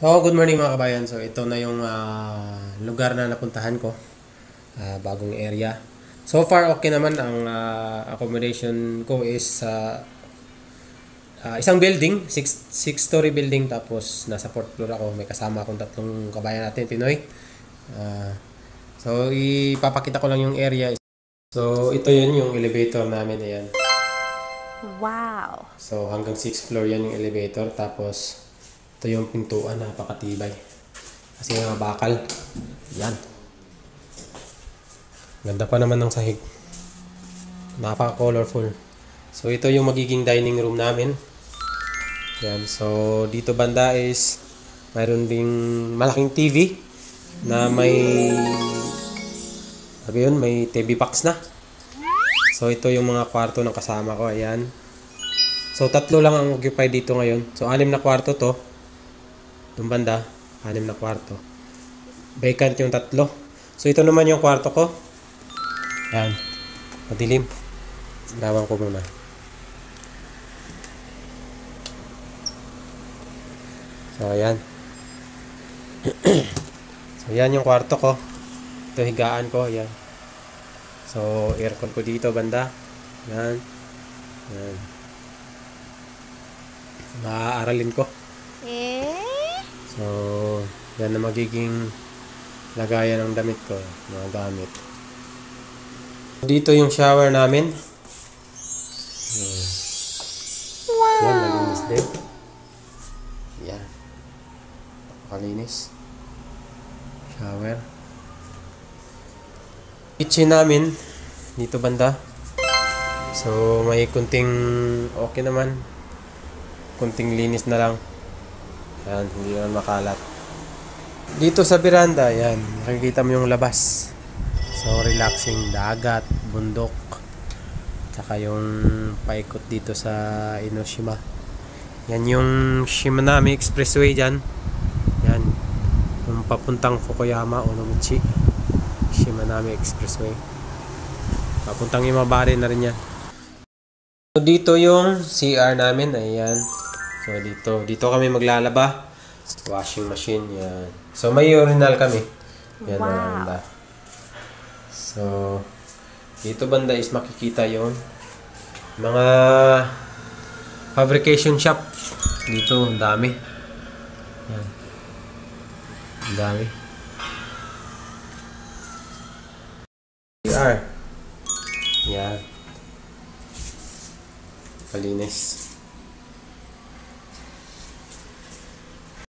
Oh, good morning mga kabayan. So ito na yung lugar na napuntahan ko. Bagong area. So far okay naman ang accommodation ko is isang building, six-story building, tapos nasa fourth floor ako. May kasama akong tatlong kabayan natin, Pinoy. Ah, so ipapakita ko lang yung area. So ito yun yung elevator namin, ayan. Wow! So hanggang 6th floor yan yung elevator, tapos ito yung pintuan, napakatibay. Kasi mga bakal. Yan. Ganda pa naman ng sahig. Napaka-colorful. So ito yung magiging dining room namin. Yan. So dito banda is mayroon ding malaking TV na may TV box na. So ito yung mga kwarto ng kasama ko. Ayan. So tatlo lang ang occupy dito ngayon. So 6 na kwarto to. Itong banda, 6 na kwarto. Vacant yung tatlo. So ito naman yung kwarto ko. Ayan. Madilim. Lawan ko muna. So ayan. So ayan yung kwarto ko. Ito higaan ko. Ayan. So aircon ko dito banda. Ayan. Ayan. Maaaralin ko. So, yan na magiging lagayan ng damit ko, mga gamit. Dito yung shower namin. Yan, malinis din. Yan. Nakalinis. Shower. Kitchen namin, dito banda. So, may kunting okay naman. Kunting linis na lang. Yan, hindi naman makalat. Dito sa veranda, yan, makikita mo yung labas. So, relaxing, dagat, bundok. Tsaka yung paikot dito sa Enoshima. Yan yung Shimanami Expressway dyan. Yan. Yung papuntang Fukuyama, Onomichi. Shimanami Expressway. Papuntang Imabari na rin yan. So, dito yung CR namin. Ayan. So, dito kami maglalaba. Washing machine, yan. So, may urinal kami. Yan. Wow. Banda. So, dito banda is makikita yung mga fabrication shop. Dito, ang dami. Yan. Ang dami. CR. Yan. Palinis.